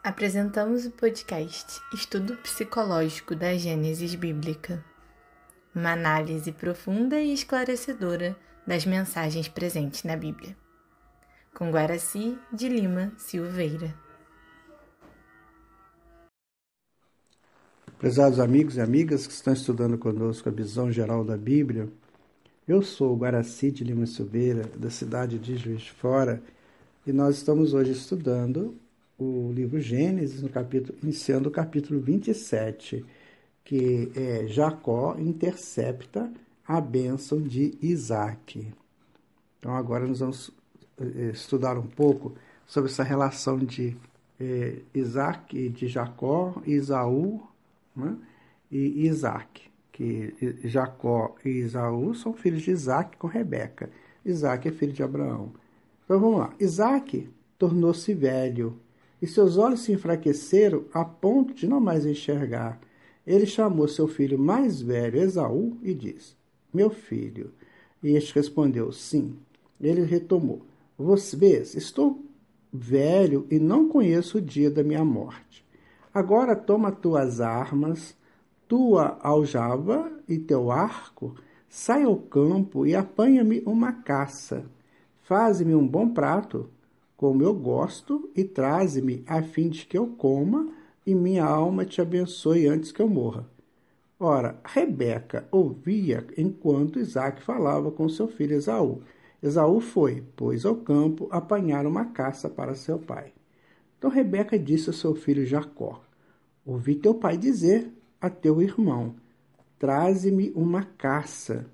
Apresentamos o podcast Estudo Psicológico da Gênesis Bíblica, uma análise profunda e esclarecedora das mensagens presentes na Bíblia, com Guaraci de Lima Silveira. Prezados amigos e amigas que estão estudando conosco a visão geral da Bíblia, eu sou o Guaraci de Lima Silveira, da cidade de Juiz de Fora, e nós estamos hoje estudando o livro Gênesis, iniciando o capítulo 27, que é Jacó intercepta a bênção de Isaac. Então agora nós vamos estudar um pouco sobre essa relação de Isaac, de Jacó, Esaú, né, e Isaac, que Jacó e Esaú são filhos de Isaac com Rebeca. Isaac é filho de Abraão. Então vamos lá. Isaac tornou-se velho, e seus olhos se enfraqueceram a ponto de não mais enxergar. Ele chamou seu filho mais velho, Esaú, e disse: Meu filho. E este respondeu: Sim. Ele retomou: Você vês, estou velho e não conheço o dia da minha morte. Agora toma tuas armas, tua aljava e teu arco, sai ao campo e apanha-me uma caça. Faze-me um bom prato, como eu gosto, e traze-me a fim de que eu coma e minha alma te abençoe antes que eu morra. Ora, Rebeca ouvia enquanto Isaac falava com seu filho Esaú. Esaú foi, pois, ao campo apanhar uma caça para seu pai. Então Rebeca disse ao seu filho Jacó: Ouvi teu pai dizer a teu irmão: Traze-me uma caça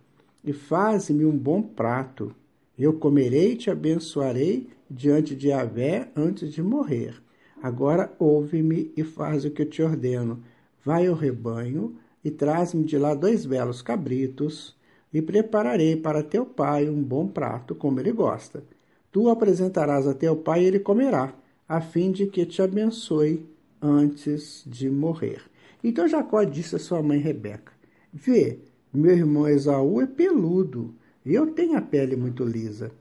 e faze-me um bom prato. Eu comerei e te abençoarei diante de Yahvé antes de morrer. Agora ouve-me e faz o que eu te ordeno. Vai ao rebanho e traz-me de lá 2 belos cabritos, e prepararei para teu pai um bom prato, como ele gosta. Tu o apresentarás a teu pai e ele comerá, a fim de que te abençoe antes de morrer. Então Jacó disse a sua mãe Rebeca: Vê, meu irmão Esaú é peludo, e eu tenho a pele muito lisa.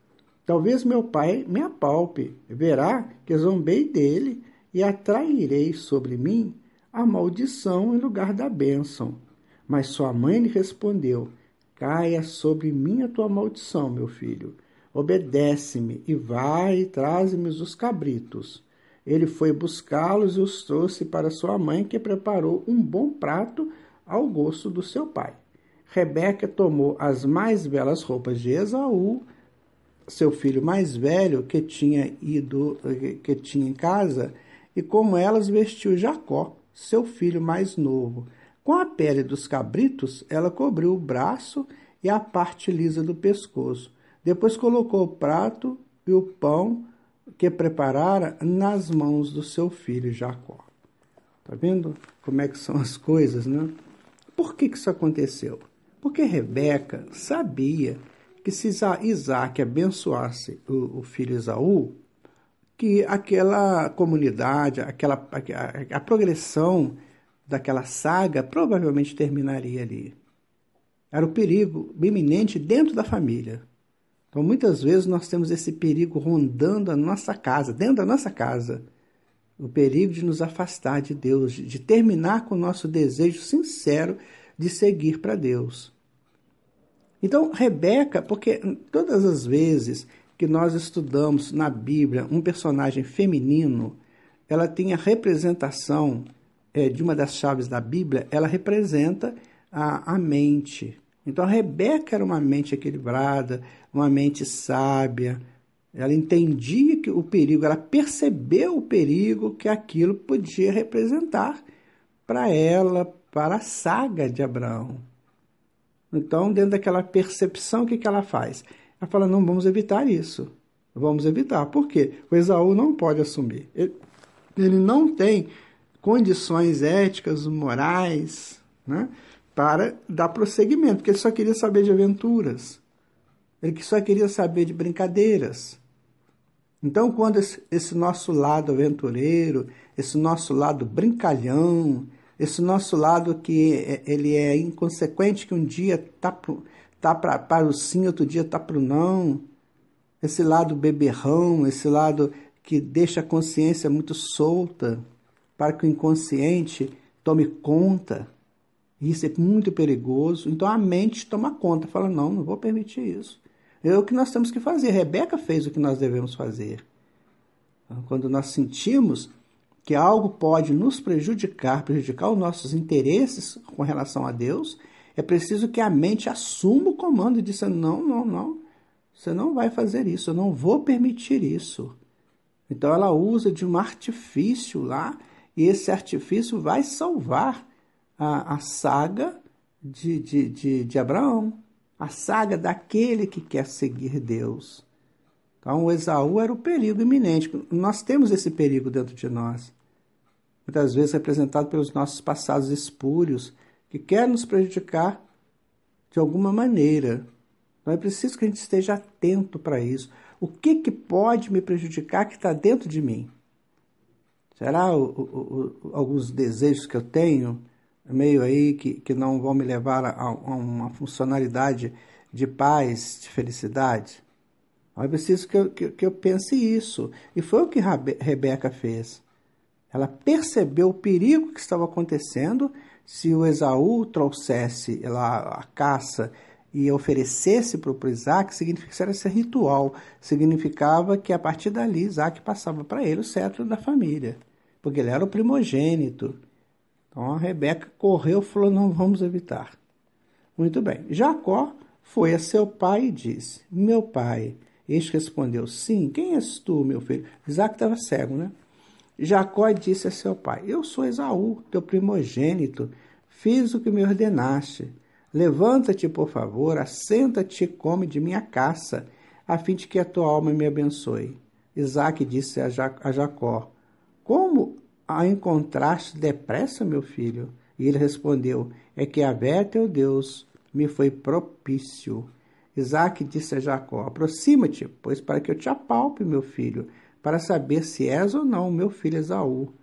Talvez meu pai me apalpe, verá que zombei dele e atrairei sobre mim a maldição em lugar da bênção. Mas sua mãe lhe respondeu: Caia sobre mim a tua maldição, meu filho. Obedece-me e vai e traze-me os cabritos. Ele foi buscá-los e os trouxe para sua mãe, que preparou um bom prato ao gosto do seu pai. Rebeca tomou as mais belas roupas de Esaú, seu filho mais velho, que tinha em casa, e com elas vestiu Jacó, seu filho mais novo. Com a pele dos cabritos, ela cobriu o braço e a parte lisa do pescoço. Depois colocou o prato e o pão que preparara nas mãos do seu filho Jacó. Tá vendo como é que são as coisas, né? Por que isso aconteceu? Porque Rebeca sabia que se Isaac abençoasse o filho Esaú, que aquela comunidade, a progressão daquela saga provavelmente terminaria ali. Era o perigo iminente dentro da família. Então, muitas vezes nós temos esse perigo rondando a nossa casa, dentro da nossa casa. O perigo de nos afastar de Deus, de terminar com o nosso desejo sincero de seguir para Deus. Então, Rebeca, porque todas as vezes que nós estudamos na Bíblia um personagem feminino, ela tem a representação de uma das chaves da Bíblia, ela representa a mente. Então, a Rebeca era uma mente equilibrada, uma mente sábia. Ela entendia que o perigo, ela percebeu o perigo que aquilo podia representar para ela, para a saga de Abraão. Então, dentro daquela percepção, o que ela faz? Ela fala: não, vamos evitar isso. Vamos evitar. Por quê? O Esaú não pode assumir. Ele não tem condições éticas, morais, né, para dar prosseguimento, porque ele só queria saber de aventuras. Ele só queria saber de brincadeiras. Então, quando esse nosso lado aventureiro, esse nosso lado brincalhão, esse nosso lado que ele é inconsequente, que um dia tá para o sim, outro dia tá para o não, esse lado beberrão, esse lado que deixa a consciência muito solta, para que o inconsciente tome conta. Isso é muito perigoso. Então a mente toma conta, fala, não vou permitir isso. É o que nós temos que fazer. Rebeca fez o que nós devemos fazer. Quando nós sentimos que algo pode nos prejudicar os nossos interesses com relação a Deus, é preciso que a mente assuma o comando e diga, não, você não vai fazer isso, eu não vou permitir isso. Então ela usa de um artifício lá, e esse artifício vai salvar a saga de Abraão, a saga daquele que quer seguir Deus. Então, o Esaú era o perigo iminente. Nós temos esse perigo dentro de nós. Muitas vezes representado pelos nossos passados espúrios, que querem nos prejudicar de alguma maneira. Então, é preciso que a gente esteja atento para isso. O que pode me prejudicar que está dentro de mim? Será alguns desejos que eu tenho, meio aí, que não vão me levar a uma funcionalidade de paz, de felicidade? É preciso que eu pense isso. E foi o que Rebeca fez. Ela percebeu o perigo que estava acontecendo se o Esaú trouxesse a caça e oferecesse para o Isaac, significava esse ritual. Significava que a partir dali Isaac passava para ele o cetro da família, porque ele era o primogênito. Então a Rebeca correu e falou, não, vamos evitar. Muito bem. Jacó foi a seu pai e disse, meu pai. Este respondeu, sim, quem és tu, meu filho? Isaac estava cego, né? Jacó disse a seu pai, eu sou Esaú, teu primogênito, fiz o que me ordenaste. Levanta-te, por favor, assenta-te e come de minha caça, a fim de que a tua alma me abençoe. Isaac disse a Jacó, como a encontraste depressa, meu filho? E ele respondeu, é que Yahvé, teu Deus, me foi propício. Isaac disse a Jacó, aproxima-te, pois para que eu te apalpe, meu filho, para saber se és ou não meu filho Esaú.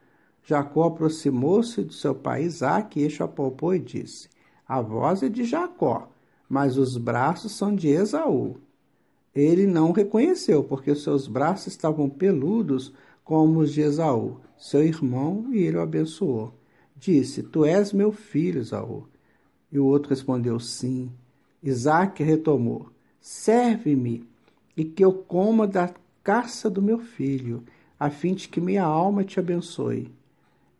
Jacó aproximou-se de seu pai Isaac, e este o apalpou e disse, a voz é de Jacó, mas os braços são de Esaú. Ele não o reconheceu, porque os seus braços estavam peludos como os de Esaú, seu irmão, e ele o abençoou. Disse, tu és meu filho, Esaú. E o outro respondeu, sim. Isaac retomou, serve-me e que eu coma da caça do meu filho, a fim de que minha alma te abençoe.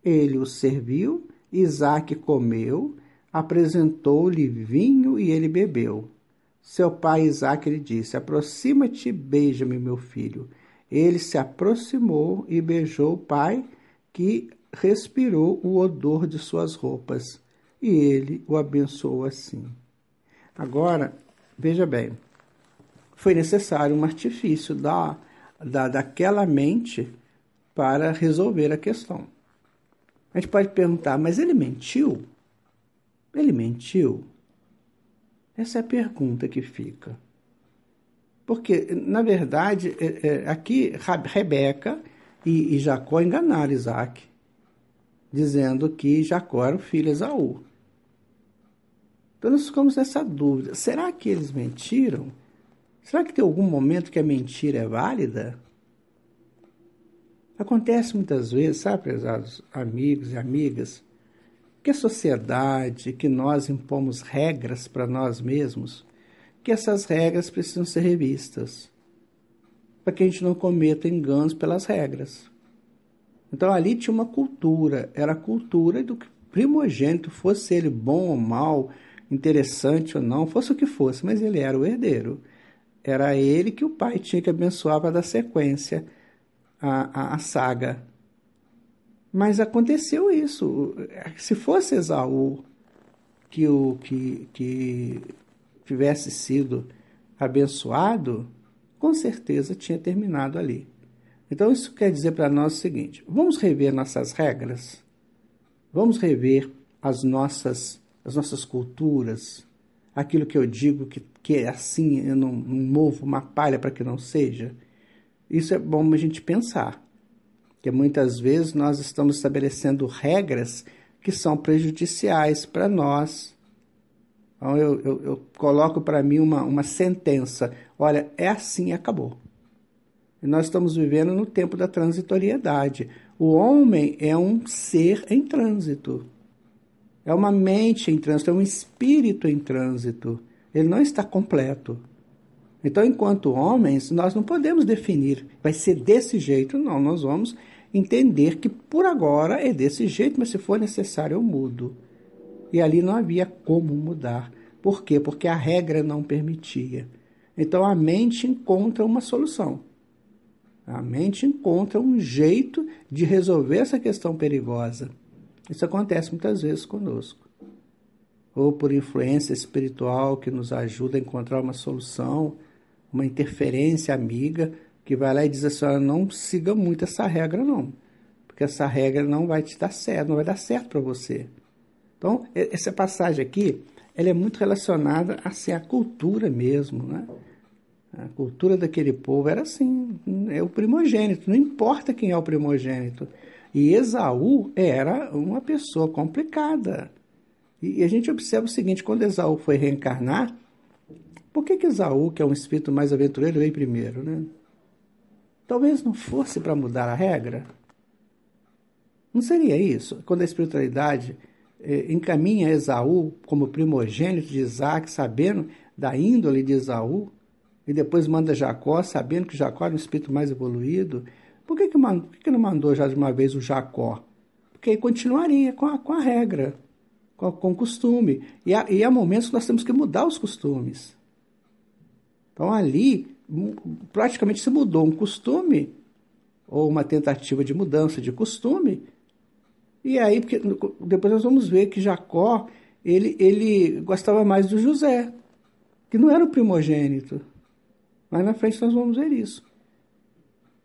Ele o serviu, Isaac comeu, apresentou-lhe vinho e ele bebeu. Seu pai Isaac lhe disse, aproxima-te e beija-me, meu filho. Ele se aproximou e beijou o pai, que respirou o odor de suas roupas, e ele o abençoou assim. Agora, veja bem, foi necessário um artifício daquela mente para resolver a questão. A gente pode perguntar, mas ele mentiu? Ele mentiu? Essa é a pergunta que fica. Porque, na verdade, aqui Rebeca e Jacó enganaram Isaac, dizendo que Jacó era o filho de Esaú. Então nós ficamos nessa dúvida. Será que eles mentiram? Será que tem algum momento que a mentira é válida? Acontece muitas vezes, sabe, prezados amigos e amigas, que a sociedade, que nós impomos regras para nós mesmos, que essas regras precisam ser revistas, para que a gente não cometa enganos pelas regras. Então ali tinha uma cultura, era a cultura do que primogênito, fosse ele bom ou mal, interessante ou não, fosse o que fosse, mas ele era o herdeiro. Era ele que o pai tinha que abençoar para dar sequência à saga. Mas aconteceu isso. Se fosse Esaú que tivesse sido abençoado, com certeza tinha terminado ali. Então isso quer dizer para nós o seguinte, vamos rever nossas regras, vamos rever as nossas culturas, aquilo que eu digo que é assim, eu não movo uma palha para que não seja. Isso é bom a gente pensar, que muitas vezes nós estamos estabelecendo regras que são prejudiciais para nós. Então eu coloco para mim uma sentença, olha, é assim e acabou. E nós estamos vivendo no tempo da transitoriedade, O homem é um ser em trânsito. É uma mente em trânsito, é um espírito em trânsito. Ele não está completo. Então, enquanto homens, nós não podemos definir, vai ser desse jeito. Não, nós vamos entender que por agora é desse jeito, mas se for necessário eu mudo. E ali não havia como mudar. Por quê? Porque a regra não permitia. Então a mente encontra uma solução. A mente encontra um jeito de resolver essa questão perigosa. Isso acontece muitas vezes conosco. Ou por influência espiritual que nos ajuda a encontrar uma solução, uma interferência amiga, que vai lá e diz assim, olha, não siga muito essa regra não, porque essa regra não vai te dar certo, não vai dar certo para você. Então, essa passagem aqui, ela é muito relacionada assim, à cultura mesmo, né? A cultura daquele povo era assim, é o primogênito, não importa quem é o primogênito. E Esaú era uma pessoa complicada. E a gente observa o seguinte, quando Esaú foi reencarnar, por que Esaú, que é um espírito mais aventureiro, veio primeiro, né? Talvez não fosse para mudar a regra. Não seria isso? Quando a espiritualidade encaminha Esaú como primogênito de Isaac, sabendo da índole de Esaú, e depois manda Jacó, sabendo que Jacó era um espírito mais evoluído, por que não mandou já de uma vez o Jacó? Porque aí continuaria com a regra, com o costume. E há momentos que nós temos que mudar os costumes. Então ali, praticamente se mudou um costume, ou uma tentativa de mudança de costume, e aí, porque depois nós vamos ver que Jacó, ele gostava mais do José, que não era o primogênito. Mas na frente nós vamos ver isso.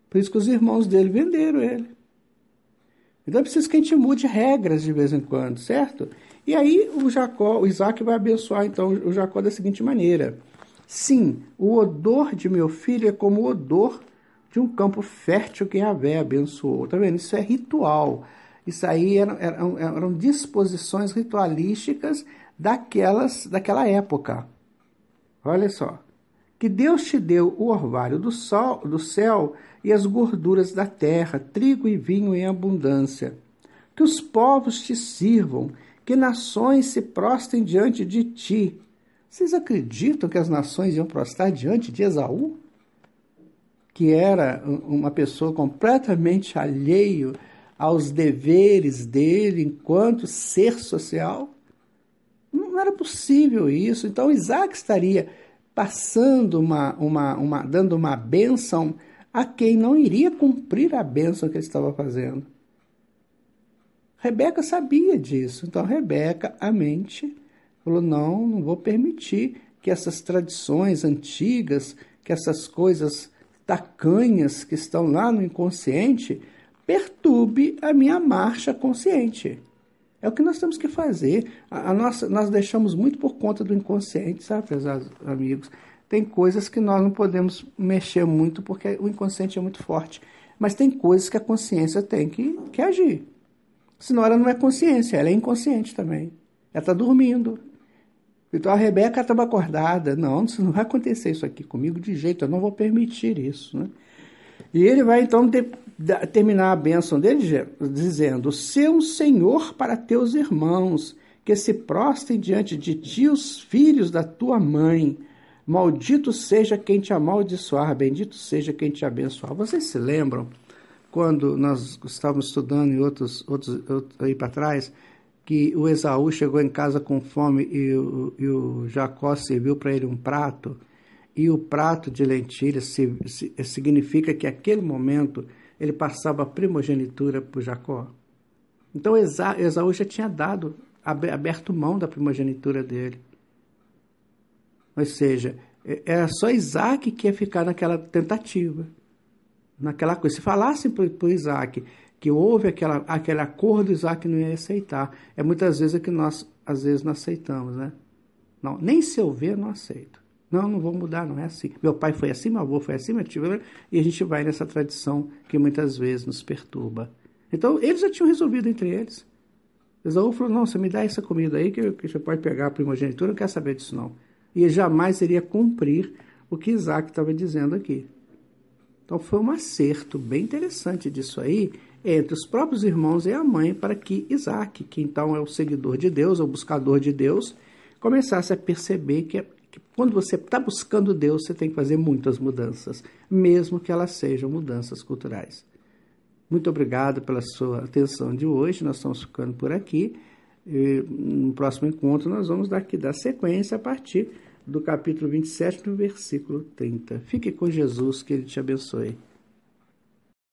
Por isso que os irmãos dele venderam ele. Então é preciso que a gente mude regras de vez em quando, certo? E aí o Isaac vai abençoar então o Jacó da seguinte maneira. Sim, o odor de meu filho é como o odor de um campo fértil que Yahvé abençoou. Tá vendo? Isso é ritual. Isso aí eram disposições ritualísticas daquela época. Olha só. Que Deus te deu o orvalho do céu e as gorduras da terra, trigo e vinho em abundância. Que os povos te sirvam, que nações se prostrem diante de ti. Vocês acreditam que as nações iam prostrar diante de Esaú? Que era uma pessoa completamente alheio aos deveres dele enquanto ser social? Não era possível isso. Então Isaac estaria passando dando uma bênção a quem não iria cumprir a bênção que ele estava fazendo. Rebeca sabia disso. Então Rebeca, a mente, falou, não vou permitir que essas tradições antigas, que essas coisas tacanhas que estão lá no inconsciente, perturbe a minha marcha consciente. É o que nós temos que fazer. Nós deixamos muito por conta do inconsciente, sabe, pesados amigos? Tem coisas que nós não podemos mexer muito porque o inconsciente é muito forte. Mas tem coisas que a consciência tem que agir. Senão ela não é consciência, ela é inconsciente também. Ela está dormindo. Então a Rebeca estava acordada. Não vai acontecer isso aqui comigo de jeito, eu não vou permitir isso, né? E ele vai então terminar a bênção dele dizendo, ser um senhor para teus irmãos, que se prostrem diante de ti os filhos da tua mãe. Maldito seja quem te amaldiçoar, bendito seja quem te abençoar. Vocês se lembram, quando nós estávamos estudando em outros aí para trás, que o Esaú chegou em casa com fome e o Jacó serviu para ele um prato, e o prato de lentilhas significa que naquele momento ele passava a primogenitura para o Jacó. Então Esaú já tinha aberto mão da primogenitura dele. Ou seja, era só Isaac que ia ficar naquela tentativa, naquela coisa. Se falassem para o Isaac que houve aquele acordo, Isaac não ia aceitar. É muitas vezes que nós, às vezes, não aceitamos, né? Não, nem se eu ver, não aceito. Não vou mudar, não é assim. Meu pai foi assim, meu avô foi assim, meu tio... E a gente vai nessa tradição que muitas vezes nos perturba. Então, eles já tinham resolvido entre eles. Esaú falou, não, você me dá essa comida aí que você pode pegar a primogenitura, não quero saber disso não. E ele jamais iria cumprir o que Isaac estava dizendo aqui. Então, foi um acerto bem interessante disso aí, entre os próprios irmãos e a mãe, para que Isaac, que então é o seguidor de Deus, é o buscador de Deus, começasse a perceber que quando você está buscando Deus, você tem que fazer muitas mudanças, mesmo que elas sejam mudanças culturais. Muito obrigado pela sua atenção de hoje, nós estamos ficando por aqui. E no próximo encontro nós vamos dar sequência a partir do capítulo 27, no versículo 30. Fique com Jesus, que Ele te abençoe.